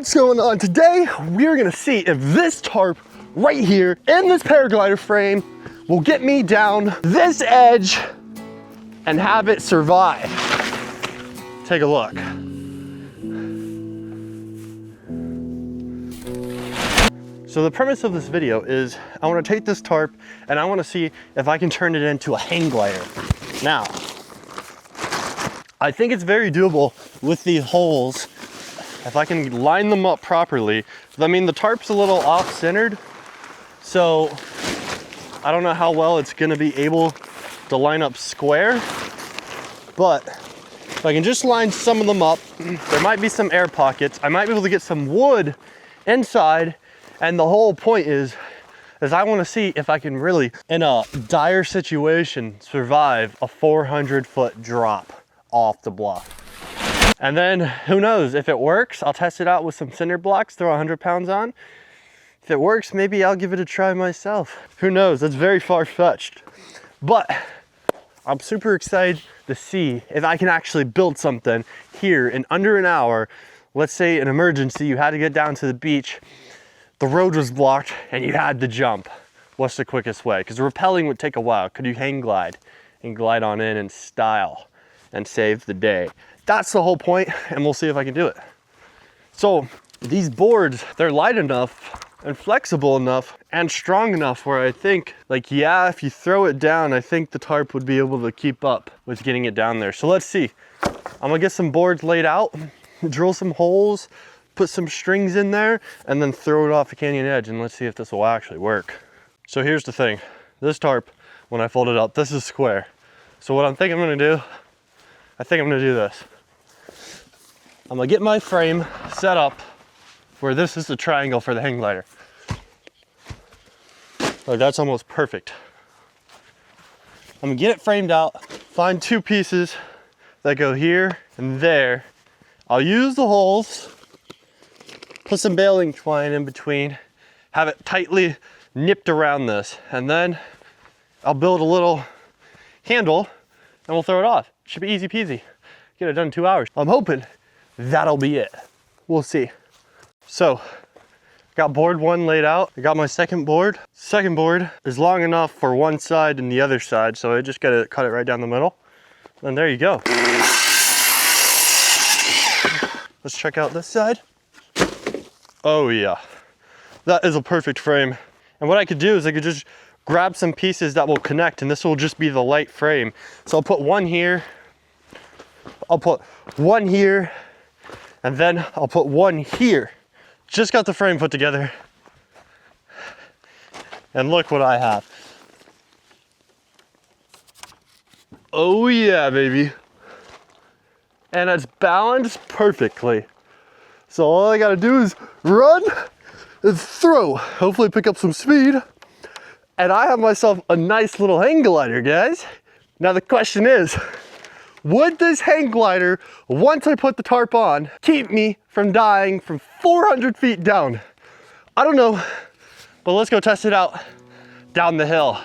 What's going on? Today we're gonna see if this tarp right here in this paraglider frame will get me down this edge and have it survive. Take a look. So the premise of this video is I want to take this tarp and I want to see if I can turn it into a hang glider. Now, I think it's very doable with the holes if I can line them up properly. I mean, the tarp's a little off-centered, so I don't know how well it's gonna be able to line up square, but if I can just line some of them up, there might be some air pockets. I might be able to get some wood inside, and the whole point is I wanna see if I can really, in a dire situation, survive a 400-foot drop off the bluff. And then who knows, if it works, I'll test it out with some cinder blocks, throw 100 pounds on. If it works, maybe I'll give it a try myself. Who knows, that's very far-fetched. But I'm super excited to see if I can actually build something here in under an hour. Let's say an emergency, you had to get down to the beach, the road was blocked and you had to jump. What's the quickest way? Because rappelling would take a while. Could you hang glide and glide on in style and save the day? That's the whole point, and we'll see if I can do it. So these boards, they're light enough and flexible enough and strong enough where I think, like, yeah, if you throw it down, I think the tarp would be able to keep up with getting it down there. So let's see. I'm gonna get some boards laid out, drill some holes, put some strings in there, and then throw it off the canyon edge, and let's see if this will actually work. So here's the thing. This tarp, when I fold it up, this is square. So what I'm thinking I'm gonna do, I think I'm gonna do this. I'm gonna get my frame set up where this is the triangle for the hang glider. Like, that's almost perfect. I'm gonna get it framed out, find two pieces that go here and there. I'll use the holes, put some baling twine in between, have it tightly nipped around this, and then I'll build a little handle and we'll throw it off. Should be easy peasy. Get it done in 2 hours. I'm hoping that'll be it. We'll see. So, got board one laid out. I got my second board. Second board is long enough for one side and the other side, so I just gotta cut it right down the middle. And there you go. Let's check out this side. Oh yeah, that is a perfect frame. And what I could do is I could just grab some pieces that will connect, and this will just be the light frame. So I'll put one here, I'll put one here, and then I'll put one here. Just got the frame put together. And look what I have. Oh yeah, baby. And it's balanced perfectly. So all I gotta do is run and throw. Hopefully pick up some speed. And I have myself a nice little hang glider, guys. Now the question is, would this hang glider, once I put the tarp on, keep me from dying from 400 feet down? I don't know, but let's go test it out down the hill.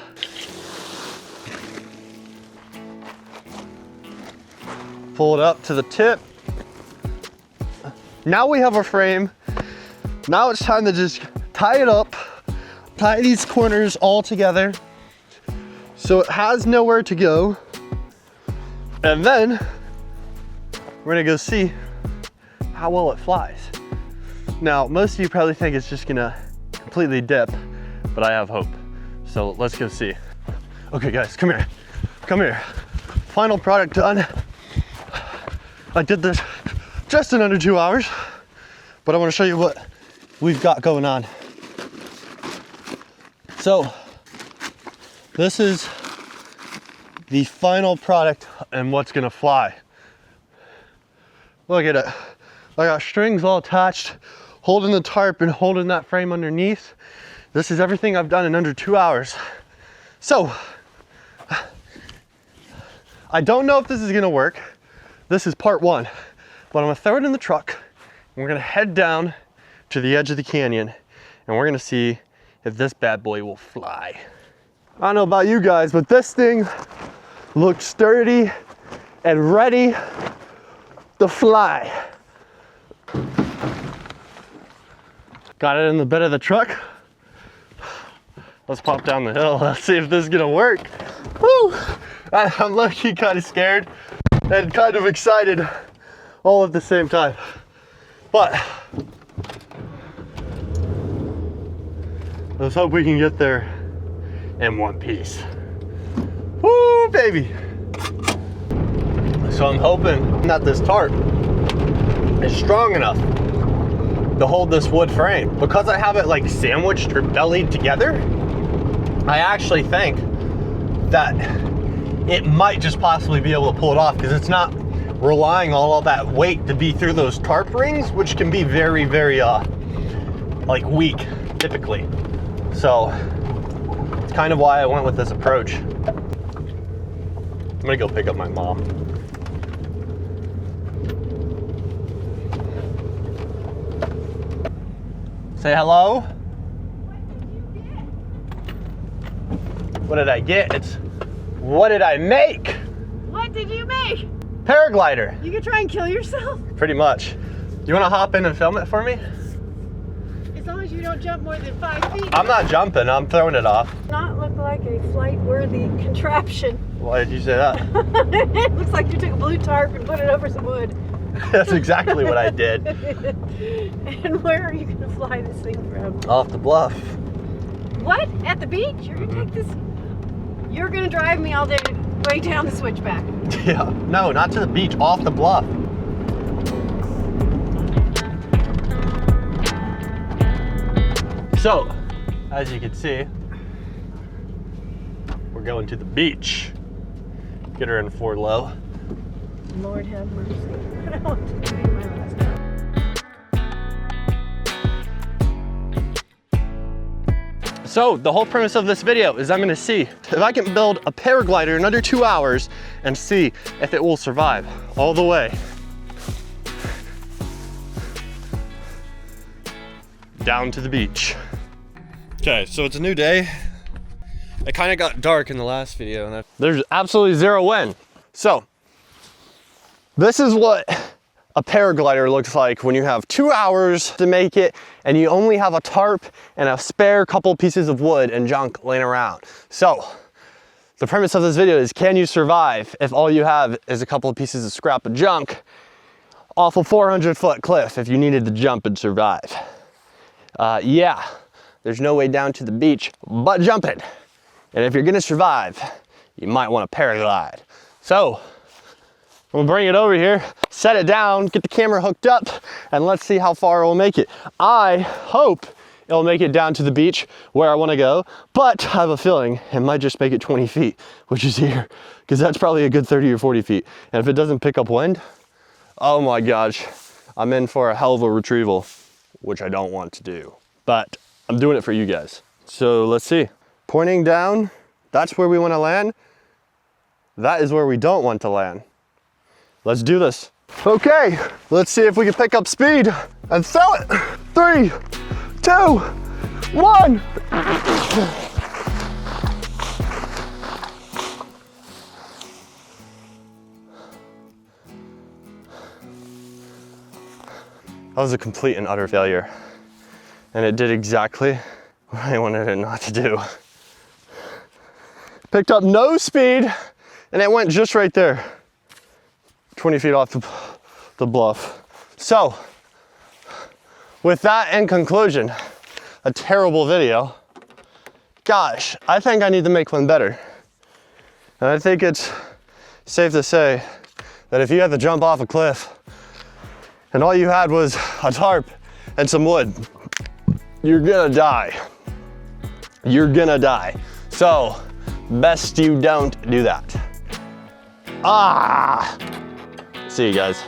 Pull it up to the tip. Now we have our frame. Now it's time to just tie it up, tie these corners all together so it has nowhere to go. And then we're gonna go see how well it flies. Now, most of you probably think it's just gonna completely dip, but I have hope. So let's go see. Okay guys, come here, come here. Final product done. I did this just in under 2 hours, but I wanna show you what we've got going on. So, this is the final product and what's gonna fly. Look at it. I got strings all attached, holding the tarp and holding that frame underneath. This is everything I've done in under 2 hours. So, I don't know if this is gonna work. This is part one, but I'm gonna throw it in the truck and we're gonna head down to the edge of the canyon and we're gonna see if this bad boy will fly. I don't know about you guys, but this thing looks sturdy and ready to fly. Got it in the bed of the truck. Let's pop down the hill. Let's see if this is gonna work. Woo! I'm low-key kind of scared and kind of excited all at the same time. But let's hope we can get there in one piece. Woo, baby! So I'm hoping that this tarp is strong enough to hold this wood frame. Because I have it like sandwiched or bellied together, I actually think that it might just possibly be able to pull it off because it's not relying on all that weight to be through those tarp rings, which can be very, very like weak typically. So it's kind of why I went with this approach. I'm gonna go pick up my mom. Say hello. What did I get? It's what did I make? What did you make? Paraglider. You could try and kill yourself? Pretty much. You want to hop in and film it for me? As long as you don't jump more than 5 feet. I'm not jumping. I'm throwing it off. Not look like a flight-worthy contraption. Why did you say that? It looks like you took a blue tarp and put it over some wood. That's exactly what I did. And where are you going to fly this thing from? Off the bluff. What? At the beach? You're going to take this? You're going to drive me all the way down the switchback. Yeah. No, not to the beach. Off the bluff. So, as you can see, we're going to the beach. Get her in 4 low. Lord have mercy. I don't want to be my last time. So the whole premise of this video is I'm gonna see if I can build a paraglider in under 2 hours and see if it will survive all the way down to the beach. Okay, so it's a new day. It kind of got dark in the last video and there's absolutely zero wind. So this is what a paraglider looks like when you have 2 hours to make it and you only have a tarp and a spare couple pieces of wood and junk laying around. So the premise of this video is, can you survive if all you have is a couple of pieces of scrap of junk off a 400-foot cliff if you needed to jump and survive? Yeah, there's no way down to the beach but jumping. And if you're gonna survive, you might want to paraglide. So I'm gonna bring it over here, set it down, get the camera hooked up, and let's see how far it will make it. I hope it'll make it down to the beach where I wanna go, but I have a feeling it might just make it 20 feet, which is here, because that's probably a good 30 or 40 feet. And if it doesn't pick up wind, oh my gosh, I'm in for a hell of a retrieval, which I don't want to do. But I'm doing it for you guys. So let's see. Pointing down, that's where we wanna land. That is where we don't want to land. Let's do this. Okay, let's see if we can pick up speed and throw it. 3, 2, 1. That was a complete and utter failure. And it did exactly what I wanted it not to do. Picked up no speed and it went just right there. 20 feet off the bluff. So, with that in conclusion, a terrible video. Gosh, I think I need to make one better. And I think it's safe to say that if you had to jump off a cliff and all you had was a tarp and some wood, you're gonna die. You're gonna die. So, best you don't do that. See you guys.